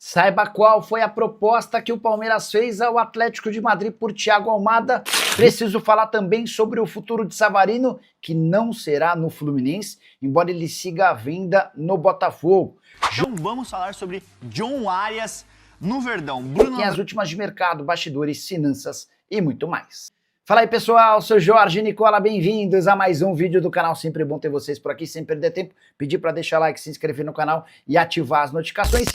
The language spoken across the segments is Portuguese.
Saiba qual foi a proposta que o Palmeiras fez ao Atlético de Madrid por Thiago Almada. Preciso falar também sobre o futuro de Savarino, que não será no Fluminense, embora ele siga à venda no Botafogo. Então vamos falar sobre John Arias no Verdão. Tem as últimas de mercado, bastidores, finanças e muito mais. Fala aí pessoal, sou Jorge Nicola, bem-vindos a mais um vídeo do canal, sempre bom ter vocês por aqui, sem perder tempo, pedir para deixar like, se inscrever no canal e ativar as notificações.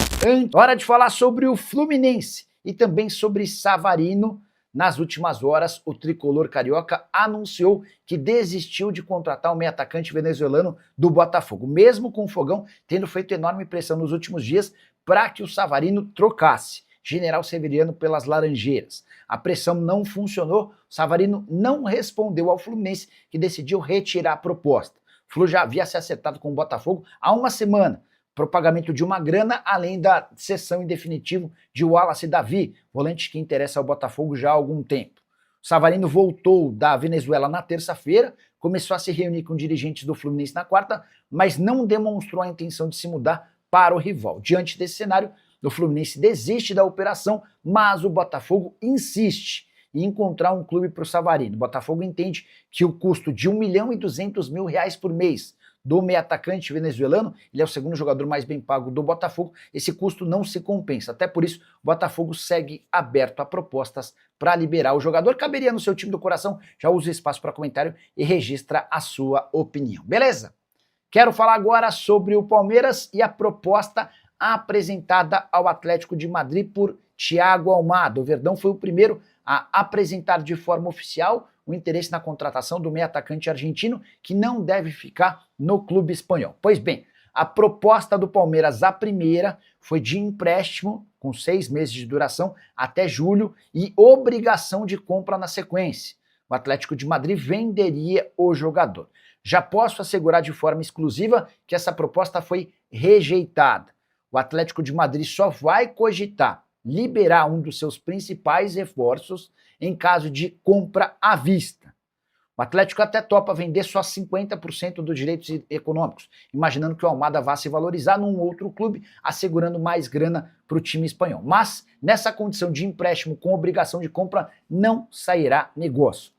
Hora de falar sobre o Fluminense e também sobre Savarino. Nas últimas horas, o tricolor carioca anunciou que desistiu de contratar o meio atacante venezuelano do Botafogo, mesmo com o Fogão tendo feito enorme pressão nos últimos dias para que o Savarino trocasse General Severiano pelas Laranjeiras. A pressão não funcionou, Savarino não respondeu ao Fluminense, que decidiu retirar a proposta. O Flu já havia se acertado com o Botafogo há uma semana, para o pagamento de uma grana, além da cessão em definitivo de Wallace Davi, volante que interessa ao Botafogo já há algum tempo. O Savarino voltou da Venezuela na terça-feira, começou a se reunir com dirigentes do Fluminense na quarta, mas não demonstrou a intenção de se mudar para o rival. Diante desse cenário, o Fluminense desiste da operação, mas o Botafogo insiste em encontrar um clube para o Savarino. O Botafogo entende que o custo de R$1.200.000 por mês do meio atacante venezuelano, ele é o segundo jogador mais bem pago do Botafogo, esse custo não se compensa. Até por isso, o Botafogo segue aberto a propostas para liberar o jogador. Caberia no seu time do coração, já usa o espaço para comentário e registra a sua opinião. Beleza? Quero falar agora sobre o Palmeiras e a proposta apresentada ao Atlético de Madrid por Thiago Almada. O Verdão foi o primeiro a apresentar de forma oficial o interesse na contratação do meio atacante argentino, que não deve ficar no clube espanhol. Pois bem, a proposta do Palmeiras, a primeira, foi de empréstimo com 6 meses de duração até julho e obrigação de compra na sequência. O Atlético de Madrid venderia o jogador. Já posso assegurar de forma exclusiva que essa proposta foi rejeitada. O Atlético de Madrid só vai cogitar liberar um dos seus principais reforços em caso de compra à vista. O Atlético até topa vender só 50% dos direitos econômicos, imaginando que o Almada vá se valorizar num outro clube, assegurando mais grana para o time espanhol. Mas, nessa condição de empréstimo com obrigação de compra, não sairá negócio.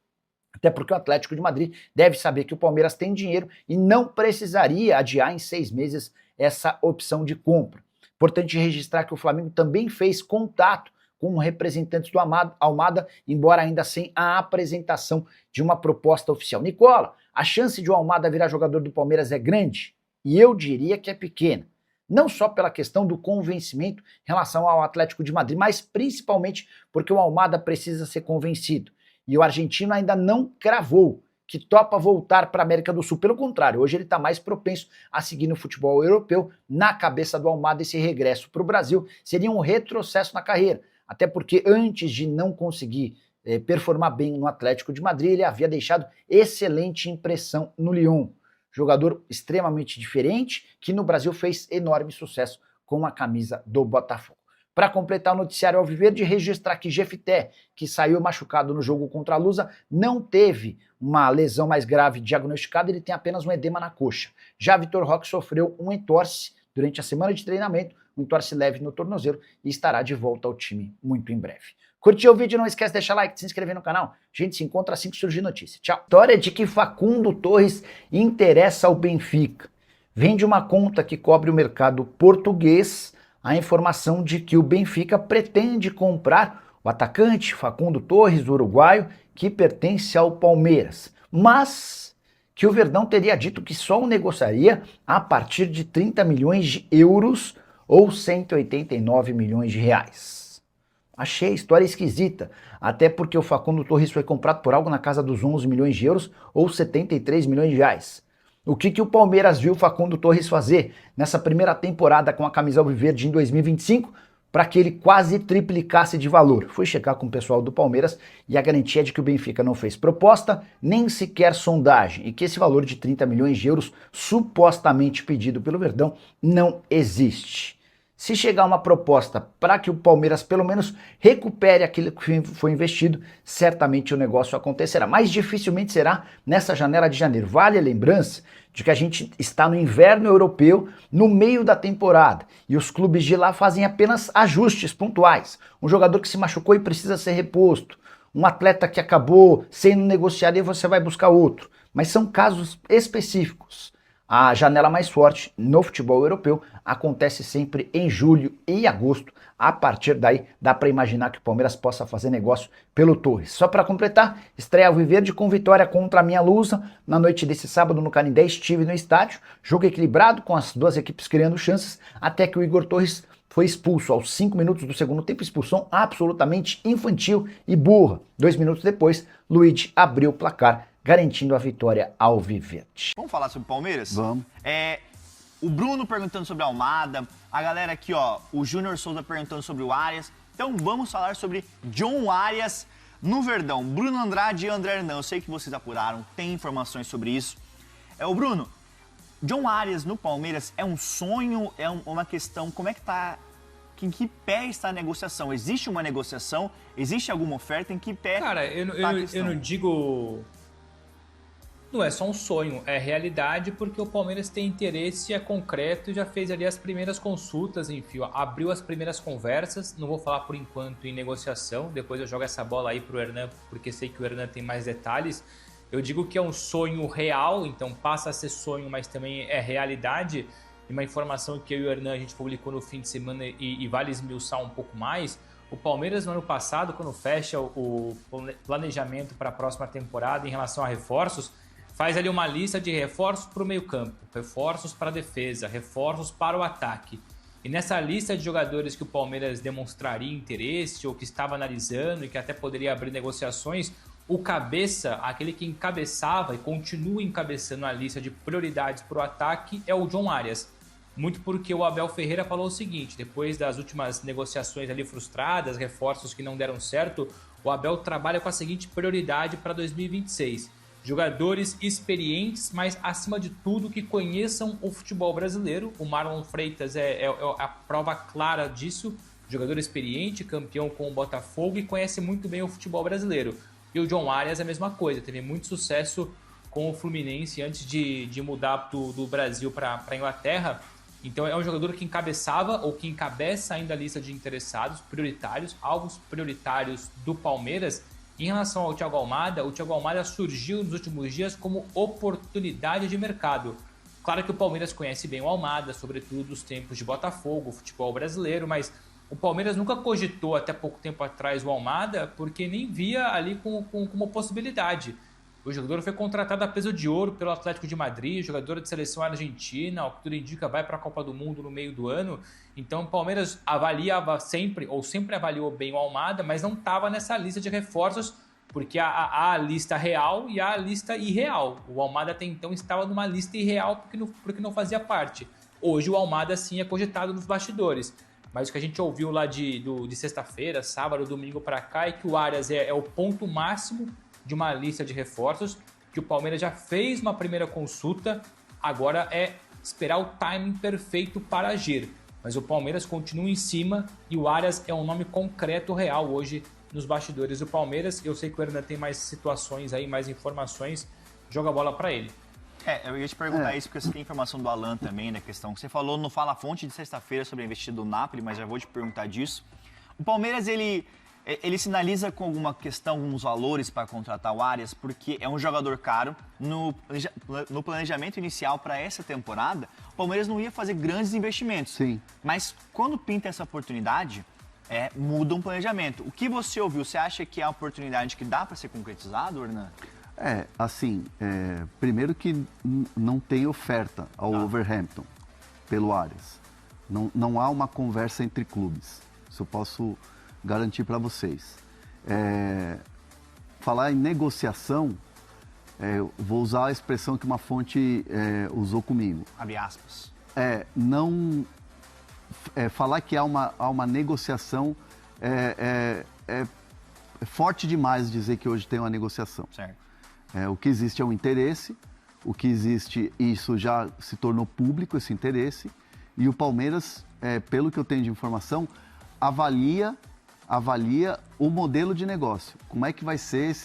Até porque o Atlético de Madrid deve saber que o Palmeiras tem dinheiro e não precisaria adiar em 6 meses essa opção de compra. Importante registrar que o Flamengo também fez contato com representantes do Almada, embora ainda sem a apresentação de uma proposta oficial. Nicola, a chance de o Almada virar jogador do Palmeiras é grande? E eu diria que é pequena. Não só pela questão do convencimento em relação ao Atlético de Madrid, mas principalmente porque o Almada precisa ser convencido. E o argentino ainda não cravou que topa voltar para a América do Sul. Pelo contrário, hoje ele está mais propenso a seguir no futebol europeu. Na cabeça do Almada, esse regresso para o Brasil seria um retrocesso na carreira. Até porque antes de não conseguir performar bem no Atlético de Madrid, ele havia deixado excelente impressão no Lyon. Jogador extremamente diferente, que no Brasil fez enorme sucesso com a camisa do Botafogo. Para completar o noticiário alviverde, registrar que Jefité, que saiu machucado no jogo contra a Lusa, não teve uma lesão mais grave diagnosticada, ele tem apenas um edema na coxa. Já Vitor Roque sofreu um entorse durante a semana de treinamento, um entorse leve no tornozelo e estará de volta ao time muito em breve. Curtiu o vídeo? Não esquece de deixar like, de se inscrever no canal. A gente se encontra assim que surgir notícia. Tchau. História de que Facundo Torres interessa ao Benfica. Vem de uma conta que cobre o mercado português a informação de que o Benfica pretende comprar o atacante Facundo Torres, o uruguaio, que pertence ao Palmeiras, mas que o Verdão teria dito que só o negociaria a partir de 30 milhões de euros ou 189 milhões de reais. Achei a história esquisita, até porque o Facundo Torres foi comprado por algo na casa dos 11 milhões de euros ou 73 milhões de reais. O que o Palmeiras viu o Facundo Torres fazer nessa primeira temporada com a camisa alviverde em 2025 para que ele quase triplicasse de valor? Fui checar com o pessoal do Palmeiras e a garantia é de que o Benfica não fez proposta, nem sequer sondagem, e que esse valor de 30 milhões de euros supostamente pedido pelo Verdão não existe. Se chegar uma proposta para que o Palmeiras pelo menos recupere aquilo que foi investido, certamente o negócio acontecerá. Mas dificilmente será nessa janela de janeiro. Vale a lembrança de que a gente está no inverno europeu, no meio da temporada, e os clubes de lá fazem apenas ajustes pontuais. Um jogador que se machucou e precisa ser reposto, um atleta que acabou sendo negociado e você vai buscar outro. Mas são casos específicos. A janela mais forte no futebol europeu acontece sempre em julho e agosto. A partir daí, dá para imaginar que o Palmeiras possa fazer negócio pelo Torres. Só para completar, estreia Alviverde com vitória contra a Minha Lusa. Na noite desse sábado no Canindé estive no estádio. Jogo equilibrado, com as duas equipes criando chances, até que o Igor Torres foi expulso aos 5 minutos do segundo tempo. Expulsão absolutamente infantil e burra. 2 minutos depois, Luigi abriu o placar, garantindo a vitória alviverde. Vamos falar sobre o Palmeiras? Vamos. O Bruno perguntando sobre a Almada, a galera aqui, ó, o Júnior Souza perguntando sobre o Arias. Então vamos falar sobre John Arias no Verdão. Bruno Andrade e André Hernan, eu sei que vocês apuraram, tem informações sobre isso. O Bruno, John Arias no Palmeiras é um sonho, é uma questão, como é que tá, em que pé está a negociação? Existe uma negociação? Existe alguma oferta? Em que pé Cara, eu não digo... Não é só um sonho, é realidade, porque o Palmeiras tem interesse, é concreto e já fez ali as primeiras consultas, enfim, abriu as primeiras conversas. Não vou falar por enquanto em negociação, depois eu jogo essa bola aí pro Hernan, porque sei que o Hernan tem mais detalhes. Eu digo que é um sonho real, então passa a ser sonho, mas também é realidade. E uma informação que eu e o Hernan a gente publicou no fim de semana e vale esmiuçar um pouco mais. O Palmeiras no ano passado, quando fecha o planejamento para a próxima temporada em relação a reforços, faz ali uma lista de reforços para o meio-campo, reforços para a defesa, reforços para o ataque. E nessa lista de jogadores que o Palmeiras demonstraria interesse ou que estava analisando e que até poderia abrir negociações, o cabeça, aquele que encabeçava e continua encabeçando a lista de prioridades para o ataque, é o John Arias. Muito porque o Abel Ferreira falou o seguinte: depois das últimas negociações ali frustradas, reforços que não deram certo, o Abel trabalha com a seguinte prioridade para 2026. Jogadores experientes, mas acima de tudo que conheçam o futebol brasileiro. O Marlon Freitas é a prova clara disso. Jogador experiente, campeão com o Botafogo e conhece muito bem o futebol brasileiro. E o John Arias é a mesma coisa, teve muito sucesso com o Fluminense antes de mudar do Brasil para a Inglaterra. Então é um jogador que encabeçava ou que encabeça ainda a lista de interessados prioritários, alvos prioritários do Palmeiras. Em relação ao Thiago Almada, o Thiago Almada surgiu nos últimos dias como oportunidade de mercado. Claro que o Palmeiras conhece bem o Almada, sobretudo dos tempos de Botafogo, futebol brasileiro, mas o Palmeiras nunca cogitou até pouco tempo atrás o Almada porque nem via ali como possibilidade. O jogador foi contratado a peso de ouro pelo Atlético de Madrid, jogador de seleção argentina, ao que tudo indica vai para a Copa do Mundo no meio do ano. Então o Palmeiras avaliava sempre, ou sempre avaliou bem o Almada, mas não estava nessa lista de reforços, porque há a lista real e há a lista irreal. O Almada até então estava numa lista irreal porque não fazia parte. Hoje o Almada sim é cogitado nos bastidores. Mas o que a gente ouviu lá de sexta-feira, sábado, domingo para cá é que o Arias é o ponto máximo de uma lista de reforços, que o Palmeiras já fez uma primeira consulta, agora é esperar o timing perfeito para agir. Mas o Palmeiras continua em cima e o Arias é um nome concreto, real hoje nos bastidores do Palmeiras. Eu sei que o Hernan tem mais situações aí, mais informações, joga a bola para ele. Eu ia te perguntar isso porque você tem informação do Alan também, na questão que você falou no Fala Fonte de sexta-feira sobre a investida do Napoli, mas já vou te perguntar disso. O Palmeiras, ele sinaliza com alguma questão, alguns valores para contratar o Arias, porque é um jogador caro. No planejamento inicial para essa temporada, o Palmeiras não ia fazer grandes investimentos. Sim. Mas quando pinta essa oportunidade, muda um planejamento. O que você ouviu? Você acha que é a oportunidade que dá para ser concretizado, Hernan? Primeiro que não tem oferta ao Wolverhampton pelo Arias. Não há uma conversa entre clubes. Isso eu posso garantir para vocês. Falar em negociação, vou usar a expressão que uma fonte usou comigo. Abre aspas. Falar que há uma negociação é forte demais dizer que hoje tem uma negociação. Certo. O que existe é um interesse, o que existe, isso já se tornou público, esse interesse, E o Palmeiras, pelo que eu tenho de informação, avalia o modelo de negócio. Como é que vai ser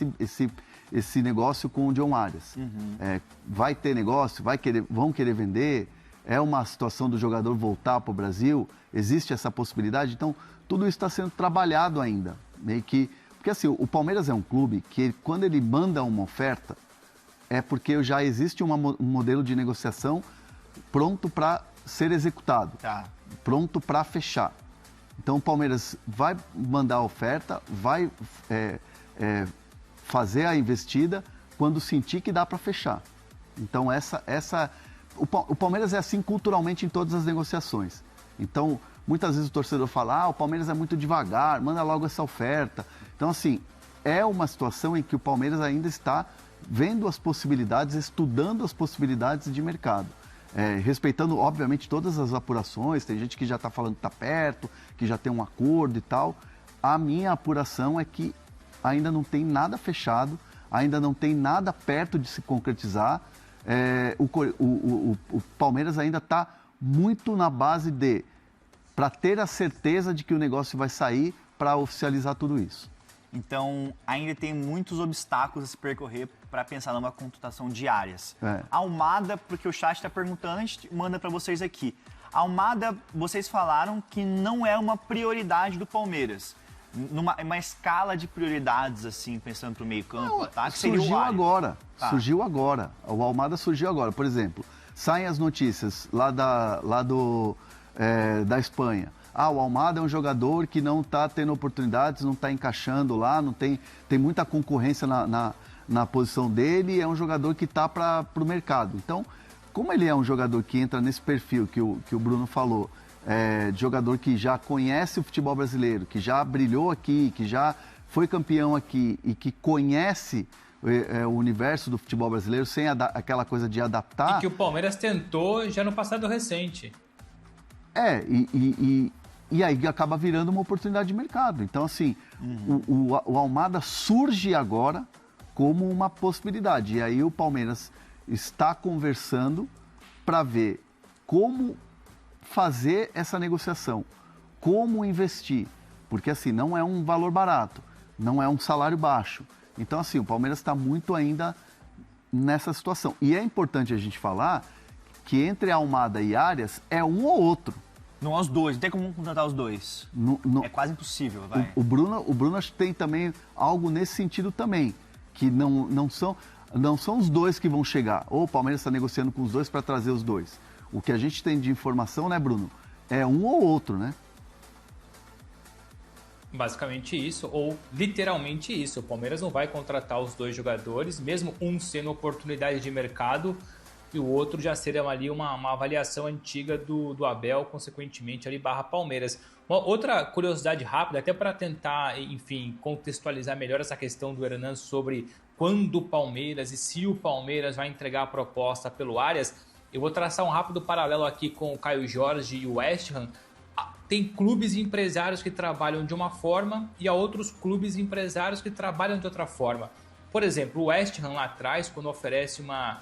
esse negócio com o John Arias? Vai ter negócio? Vão querer vender? É uma situação do jogador voltar para o Brasil? Existe essa possibilidade? Então, tudo isso está sendo trabalhado ainda. Meio que, porque assim, o Palmeiras é um clube que, quando ele manda uma oferta, é porque já existe um modelo de negociação pronto para ser executado, pronto para fechar. Então, o Palmeiras vai mandar a oferta, vai fazer a investida quando sentir que dá para fechar. Então, o Palmeiras é assim culturalmente em todas as negociações. Então, muitas vezes o torcedor fala, o Palmeiras é muito devagar, manda logo essa oferta. Então, assim, é uma situação em que o Palmeiras ainda está vendo as possibilidades, estudando as possibilidades de mercado. Respeitando, obviamente, todas as apurações. Tem gente que já está falando que está perto, que já tem um acordo e tal. A minha apuração é que ainda não tem nada fechado, ainda não tem nada perto de se concretizar. O Palmeiras ainda está muito na base para ter a certeza de que o negócio vai sair, para oficializar tudo isso. Então, ainda tem muitos obstáculos a se percorrer para pensar numa contratação de Arias. Almada, porque o chat está perguntando, a gente manda para vocês aqui. Almada, vocês falaram que não é uma prioridade do Palmeiras. Numa escala de prioridades, assim, pensando para o meio campo, ataque, seria o Arias. Surgiu agora. O Almada surgiu agora. Por exemplo, saem as notícias lá da Espanha. O Almada é um jogador que não está tendo oportunidades, não está encaixando lá, tem muita concorrência na posição dele, é um jogador que está para o mercado. Então, como ele é um jogador que entra nesse perfil que o Bruno falou, de jogador que já conhece o futebol brasileiro, que já brilhou aqui, que já foi campeão aqui e que conhece o universo do futebol brasileiro sem aquela coisa de adaptar... E que o Palmeiras tentou já no passado recente. E aí acaba virando uma oportunidade de mercado. Então, assim, o Almada surge agora como uma possibilidade. E aí o Palmeiras está conversando para ver como fazer essa negociação, como investir. Porque, assim, não é um valor barato, não é um salário baixo. Então, assim, o Palmeiras está muito ainda nessa situação. E é importante a gente falar que entre Almada e Arias é um ou outro. Não, os dois, não tem como contratar os dois. É quase impossível, vai. O Bruno acho que tem também algo nesse sentido também, que não são os dois que vão chegar. Ou o Palmeiras está negociando com os dois para trazer os dois. O que a gente tem de informação, né, Bruno, é um ou outro, né? Basicamente isso, ou literalmente isso. O Palmeiras não vai contratar os dois jogadores, mesmo um sendo oportunidade de mercado, e o outro já seria ali uma avaliação antiga do Abel, consequentemente ali / Palmeiras. Uma outra curiosidade rápida, até para tentar, enfim, contextualizar melhor essa questão do Hernan sobre quando o Palmeiras e se o Palmeiras vai entregar a proposta pelo Arias, eu vou traçar um rápido paralelo aqui com o Caio Jorge e o West Ham. Tem clubes e empresários que trabalham de uma forma e há outros clubes e empresários que trabalham de outra forma. Por exemplo, o West Ham lá atrás, quando oferece uma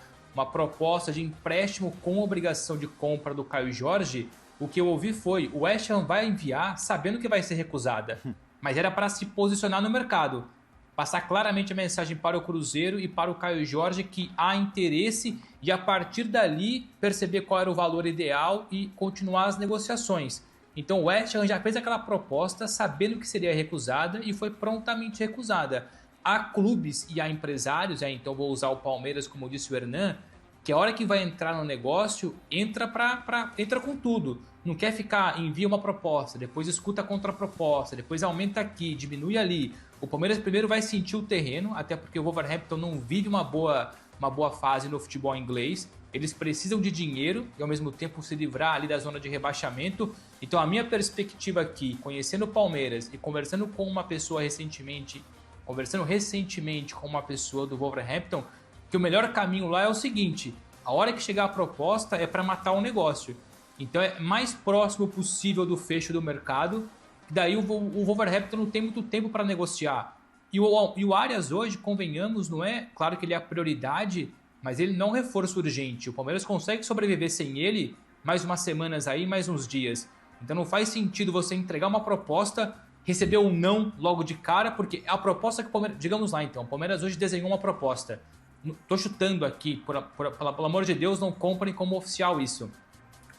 proposta de empréstimo com obrigação de compra do Caio Jorge, o que eu ouvi foi, o West Ham vai enviar sabendo que vai ser recusada, mas era para se posicionar no mercado, passar claramente a mensagem para o Cruzeiro e para o Caio Jorge que há interesse e a partir dali perceber qual era o valor ideal e continuar as negociações. Então o West Ham já fez aquela proposta sabendo que seria recusada e foi prontamente recusada. Há clubes e há empresários, então vou usar o Palmeiras como disse o Hernan, que a hora que vai entrar no negócio, entra com tudo. Não quer ficar, envia uma proposta, depois escuta a contraproposta, depois aumenta aqui, diminui ali. O Palmeiras primeiro vai sentir o terreno, até porque o Wolverhampton não vive uma boa fase no futebol inglês. Eles precisam de dinheiro e ao mesmo tempo se livrar ali da zona de rebaixamento. Então a minha perspectiva aqui, conhecendo o Palmeiras e conversando recentemente com uma pessoa do Wolverhampton, que o melhor caminho lá é o seguinte, a hora que chegar a proposta é para matar o negócio. Então é mais próximo possível do fecho do mercado, daí o Wolverhampton não tem muito tempo para negociar. E o Arias hoje, convenhamos, não é? Claro que ele é a prioridade, mas ele não é um reforço urgente. O Palmeiras consegue sobreviver sem ele mais umas semanas aí, mais uns dias. Então não faz sentido você entregar uma proposta, receber um não logo de cara, porque a proposta que o Palmeiras... Digamos lá então, o Palmeiras hoje desenhou uma proposta. Tô chutando aqui, pelo amor de Deus, não comprem como oficial isso,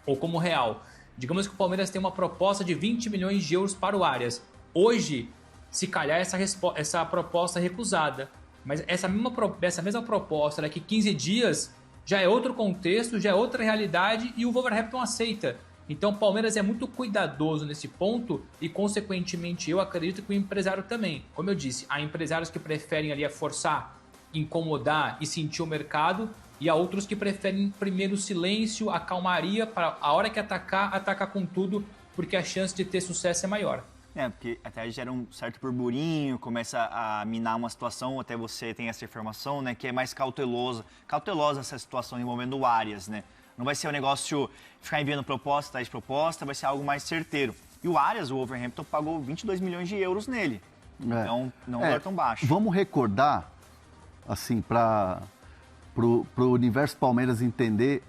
ou como real. Digamos que o Palmeiras tem uma proposta de 20 milhões de euros para o Arias. Hoje, se calhar essa proposta é recusada. Mas essa mesma proposta daqui 15 dias já é outro contexto, já é outra realidade e o Wolverhampton aceita. Então o Palmeiras é muito cuidadoso nesse ponto e, consequentemente, eu acredito que o empresário também. Como eu disse, há empresários que preferem ali forçar, incomodar e sentir o mercado, e há outros que preferem primeiro o silêncio, a calmaria, para a hora que atacar com tudo, porque a chance de ter sucesso é maior. Porque até gera um certo burburinho, começa a minar uma situação, até você tem essa informação, né, que é mais cautelosa essa situação envolvendo o Arias, né? Não vai ser um negócio ficar enviando proposta atrás de proposta, vai ser algo mais certeiro. E o Arias, o Wolverhampton, pagou 22 milhões de euros nele. Então, não é tão baixo. Vamos recordar, assim, para o universo Palmeiras entender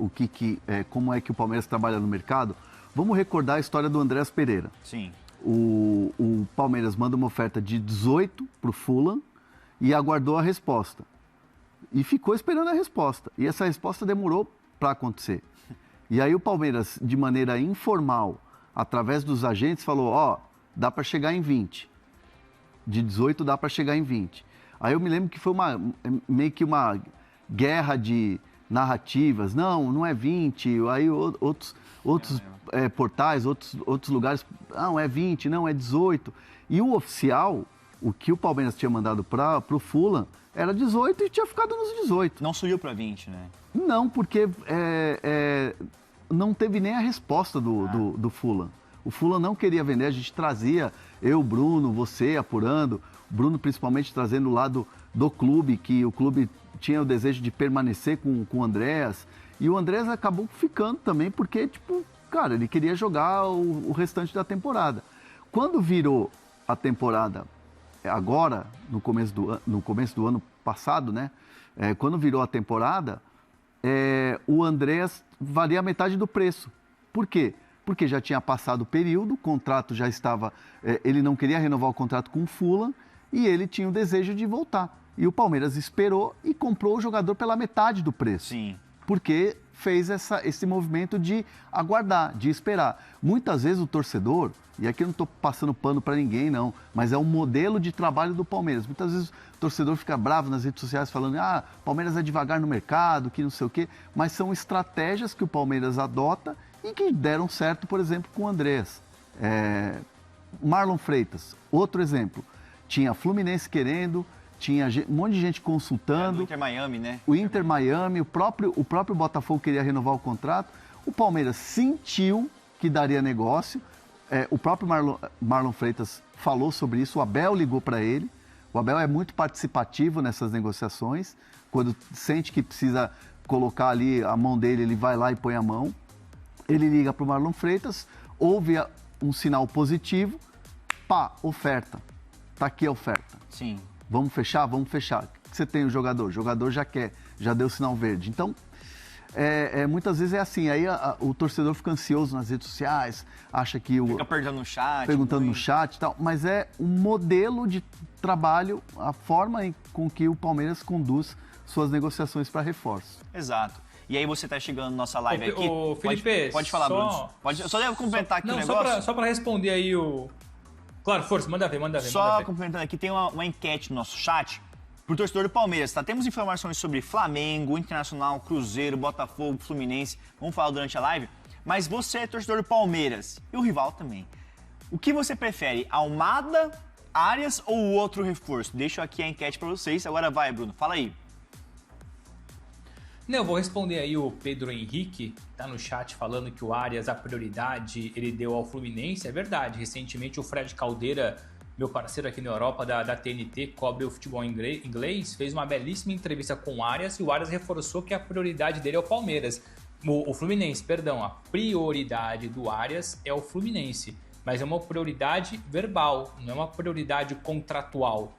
como é que o Palmeiras trabalha no mercado, vamos recordar a história do Andréas Pereira. Sim. O Palmeiras manda uma oferta de 18 para o Fulham e aguardou a resposta. E ficou esperando a resposta. E essa resposta demorou para acontecer. E aí o Palmeiras, de maneira informal, através dos agentes, falou, dá para chegar em 20. De 18 dá para chegar em 20. Aí eu me lembro que foi meio que uma guerra de narrativas. Não é 20. Aí outros portais, outros lugares, não, é 20, não, é 18. E o oficial, o que o Palmeiras tinha mandado para o Fulham, era 18 e tinha ficado nos 18. Não subiu para 20, né? Não, porque não teve nem a resposta do Fulham. O Fulham não queria vender, a gente trazia, eu, Bruno, você apurando, Bruno principalmente trazendo o lado do clube, que o clube tinha o desejo de permanecer com o Andréas, e o Andréas acabou ficando também, porque, cara, ele queria jogar o restante da temporada. Quando virou a temporada, agora, no começo do ano passado, né? Quando virou a temporada, o Andréas valia a metade do preço. Por quê? Porque já tinha passado o período, o contrato já estava... ele não queria renovar o contrato com o Fulham e ele tinha o desejo de voltar. E o Palmeiras esperou e comprou o jogador pela metade do preço. Sim. Porque fez esse movimento de aguardar, de esperar. Muitas vezes o torcedor, e aqui eu não estou passando pano para ninguém não, mas é um modelo de trabalho do Palmeiras. Muitas vezes o torcedor fica bravo nas redes sociais falando Palmeiras é devagar no mercado, que não sei o quê, mas são estratégias que o Palmeiras adota e que deram certo, por exemplo, com o Andrés. Marlon Freitas, outro exemplo. Tinha Fluminense querendo, tinha um monte de gente consultando. O Inter Miami, né? O Inter Miami, o próprio Botafogo queria renovar o contrato. O Palmeiras sentiu que daria negócio. O próprio Marlon Freitas falou sobre isso, o Abel ligou para ele. O Abel é muito participativo nessas negociações. Quando sente que precisa colocar ali a mão dele, ele vai lá e põe a mão. Ele liga para o Marlon Freitas, ouve um sinal positivo, oferta. Tá aqui a oferta. Sim. Vamos fechar? Vamos fechar. Você tem o jogador já quer, já deu sinal verde. Então, muitas vezes é assim, aí o torcedor fica ansioso nas redes sociais, acha que fica perguntando no chat. Perguntando no chat e tal, mas é um modelo de trabalho, a forma com que o Palmeiras conduz suas negociações para reforço. Exato. E aí você tá chegando na nossa live aqui. Ô, Felipe, pode falar, Bruno. Só devo complementar aqui o negócio. Só para responder aí o... Claro, força, manda ver. Só complementando aqui, tem uma enquete no nosso chat pro torcedor do Palmeiras, tá? Temos informações sobre Flamengo, Internacional, Cruzeiro, Botafogo, Fluminense. Vamos falar durante a live. Mas você é torcedor do Palmeiras e o rival também. O que você prefere, Almada, Arias ou o outro reforço? Deixo aqui a enquete para vocês. Agora vai, Bruno. Fala aí. Não, eu vou responder aí o Pedro Henrique, tá no chat falando que o Arias, a prioridade, ele deu ao Fluminense. É verdade, recentemente o Fred Caldeira, meu parceiro aqui na Europa da TNT, cobre o futebol inglês, fez uma belíssima entrevista com o Arias e o Arias reforçou que a prioridade dele é o Palmeiras. O Fluminense, perdão, a prioridade do Arias é o Fluminense, mas é uma prioridade verbal, não é uma prioridade contratual.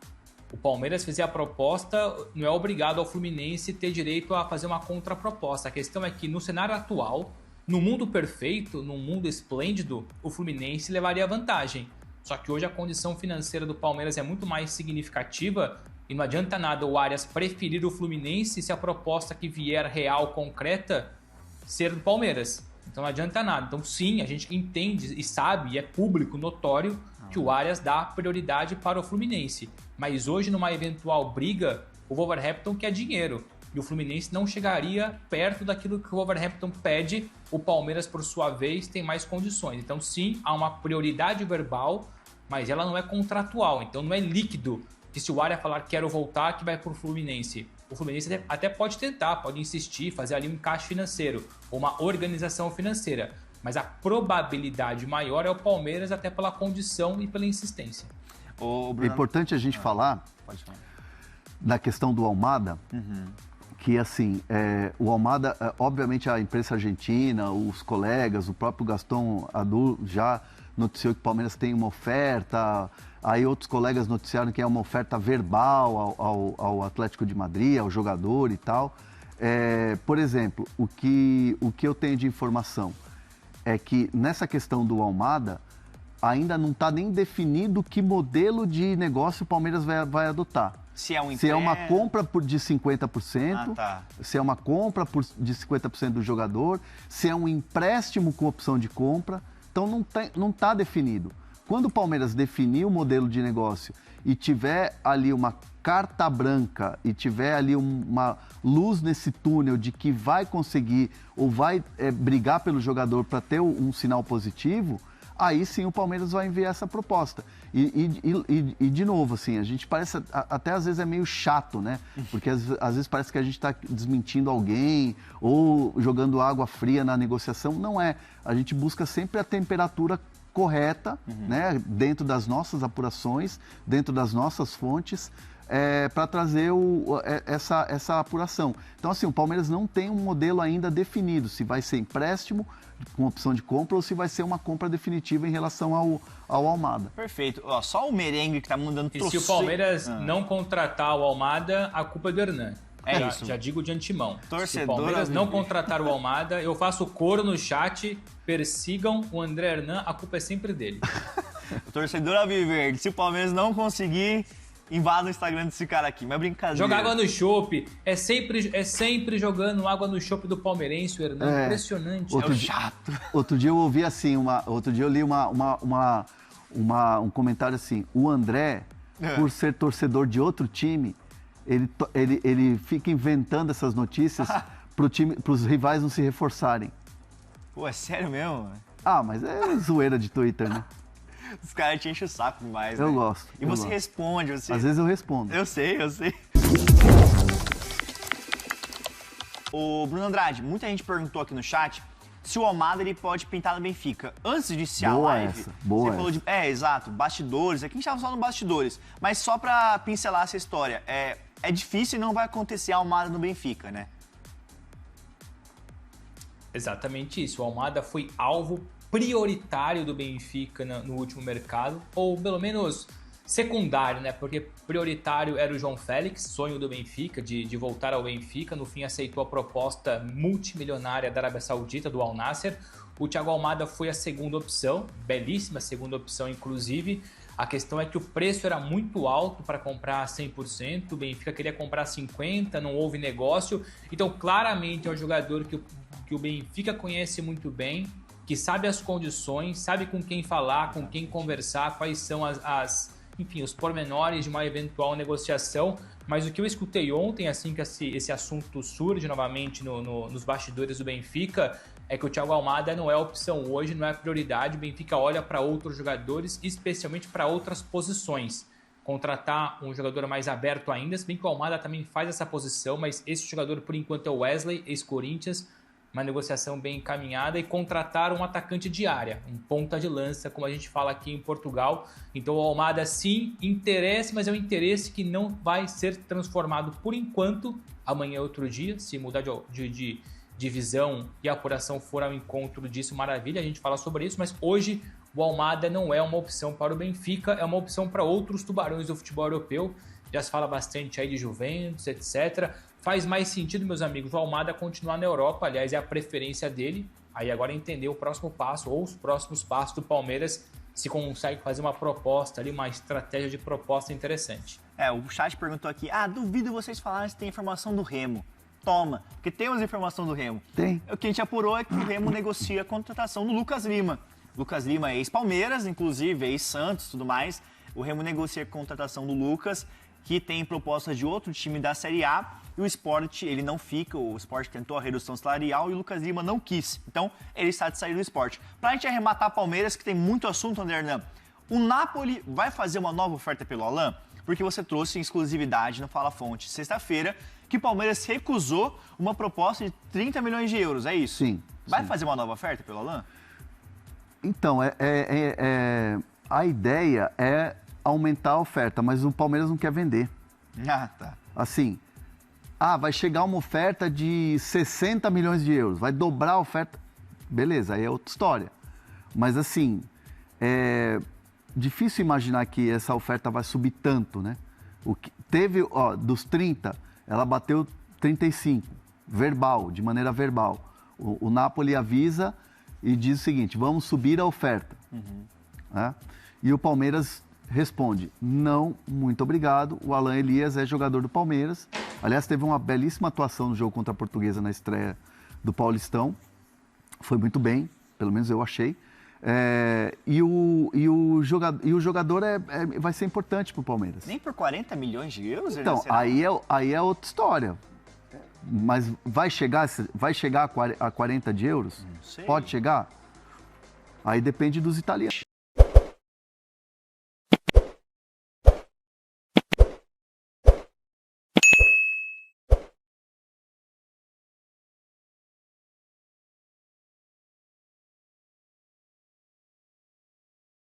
O Palmeiras fizer a proposta, não é obrigado ao Fluminense ter direito a fazer uma contraproposta. A questão é que no cenário atual, No mundo perfeito, num mundo esplêndido, o Fluminense levaria vantagem. Só que hoje a condição financeira do Palmeiras é muito mais significativa e não adianta nada o Arias preferir o Fluminense se a proposta que vier real, concreta, ser do Palmeiras. Então não adianta nada. Então sim, a gente entende e sabe, e é público, notório, que o Arias dá prioridade para o Fluminense. Mas hoje, numa eventual briga, o Wolverhampton quer dinheiro. E o Fluminense não chegaria perto daquilo que o Wolverhampton pede. O Palmeiras, por sua vez, tem mais condições. Então sim, há uma prioridade verbal, mas ela não é contratual. Então não é líquido que se o Arias falar quero voltar, que vai para o Fluminense. O Fluminense até pode tentar, pode insistir, fazer ali um encaixe financeiro, ou uma organização financeira. Mas a probabilidade maior é o Palmeiras, até pela condição e pela insistência. É importante a gente falar da questão do Almada, que assim, o Almada, obviamente a imprensa argentina, os colegas, o próprio Gastão Adul já noticiou que o Palmeiras tem uma oferta, aí outros colegas noticiaram que é uma oferta verbal ao Atlético de Madrid, ao jogador e tal. Por exemplo, o que eu tenho de informação é que nessa questão do Almada, ainda não está nem definido que modelo de negócio o Palmeiras vai adotar. Se é se é uma compra de 50%, se é uma compra de 50% do jogador, se é um empréstimo com opção de compra. Então não está definido. Quando o Palmeiras definir o modelo de negócio e tiver ali uma carta branca e tiver ali uma luz nesse túnel de que vai conseguir ou vai brigar pelo jogador para ter um sinal positivo, aí sim o Palmeiras vai enviar essa proposta. E de novo, assim, a gente parece, até às vezes é meio chato, né? Porque às vezes parece que a gente está desmentindo alguém ou jogando água fria na negociação. Não é. A gente busca sempre a temperatura correta, né? Dentro das nossas apurações, dentro das nossas fontes, para trazer essa apuração. Então, assim, o Palmeiras não tem um modelo ainda definido, se vai ser empréstimo com opção de compra ou se vai ser uma compra definitiva em relação ao Almada. Perfeito. Ó, só o merengue que tá mandando E se o Palmeiras não contratar o Almada, a culpa é do Hernan. Já digo de antemão. Se o Palmeiras não contratar o Almada, eu faço coro no chat, persigam o André Hernan, a culpa é sempre dele. Torcedor Alviverde, se o Palmeiras não conseguir, invada o Instagram desse cara aqui, mas brincadeira. Jogar água no chopp, é sempre jogando água no chopp do palmeirense, o Hernan, impressionante. Chato. Outro dia eu ouvi assim, outro dia eu li um comentário assim, o André, por ser torcedor de outro time, ele fica inventando essas notícias pros rivais não se reforçarem. Pô, é sério mesmo? Ah, mas é zoeira de Twitter, né? Os caras te enchem o saco demais, Eu né? gosto. E você responde, Às vezes eu respondo. Eu sei. O Bruno Andrade, muita gente perguntou aqui no chat se o Almada ele pode pintar no Benfica. Antes de iniciar a live, boa você falou de... exato, bastidores. Aqui a gente tava falando bastidores. Mas só pra pincelar essa história, é difícil e não vai acontecer a Almada no Benfica, né? Exatamente isso. O Almada foi alvo prioritário do Benfica no último mercado, ou pelo menos secundário, né? Porque prioritário era o João Félix, sonho do Benfica, de voltar ao Benfica. No fim, aceitou a proposta multimilionária da Arábia Saudita, do Al Nassr. O Thiago Almada foi a segunda opção, belíssima segunda opção, inclusive. A questão é que o preço era muito alto para comprar 100%, o Benfica queria comprar 50%, não houve negócio. Então, claramente, é um jogador que o Benfica conhece muito bem, que sabe as condições, sabe com quem falar, com quem conversar, quais são enfim, os pormenores de uma eventual negociação. Mas o que eu escutei ontem, assim que esse assunto surge novamente nos bastidores do Benfica, é que o Thiago Almada não é opção hoje, não é prioridade. O Benfica olha para outros jogadores, especialmente para outras posições. Contratar um jogador mais aberto ainda, se bem que o Almada também faz essa posição, mas esse jogador por enquanto é o Wesley, ex-Corinthians, uma negociação bem encaminhada, e contratar um atacante de área, um ponta de lança, como a gente fala aqui em Portugal. Então o Almada sim, interessa, mas é um interesse que não vai ser transformado por enquanto. Amanhã é outro dia, se mudar de divisão e a apuração for ao encontro disso, maravilha, a gente fala sobre isso, mas hoje o Almada não é uma opção para o Benfica, é uma opção para outros tubarões do futebol europeu. Já se fala bastante aí de Juventus, etc. Faz mais sentido, meus amigos, o Almada continuar na Europa, aliás, é a preferência dele. Aí agora entender o próximo passo ou os próximos passos do Palmeiras, se consegue fazer uma proposta ali, uma estratégia de proposta interessante. O chat perguntou aqui, duvido vocês falarem se tem informação do Remo. Toma, porque temos informação do Remo. Tem. O que a gente apurou é que o Remo negocia a contratação do Lucas Lima. Lucas Lima é ex-Palmeiras, inclusive, ex-Santos e tudo mais. O Remo negocia a contratação do Lucas, que tem proposta de outro time da Série A. E o Sport, ele não fica, o Sport tentou a redução salarial e o Lucas Lima não quis. Então, ele está de sair do Sport. Pra gente arrematar Palmeiras, que tem muito assunto, André Hernan, o Napoli vai fazer uma nova oferta pelo Alan? Porque você trouxe em exclusividade no Fala Fonte, sexta-feira, que o Palmeiras recusou uma proposta de 30 milhões de euros, é isso? Sim. Vai fazer uma nova oferta pelo Alan? Então, a ideia é aumentar a oferta, mas o Palmeiras não quer vender. Tá. Assim, vai chegar uma oferta de 60 milhões de euros, vai dobrar a oferta. Beleza, aí é outra história. Mas assim, é difícil imaginar que essa oferta vai subir tanto, né? O que teve, dos 30, ela bateu 35, de maneira verbal. O Napoli avisa e diz o seguinte, vamos subir a oferta. Né? E o Palmeiras responde, não, muito obrigado, o Alan Elias é jogador do Palmeiras. Aliás, teve uma belíssima atuação no jogo contra a Portuguesa na estreia do Paulistão. Foi muito bem, pelo menos eu achei. E o jogador vai ser importante para o Palmeiras. Nem por 40 milhões de euros? Então, aí é outra história. Mas vai chegar a 40 de euros? Não sei. Pode chegar? Aí depende dos italianos.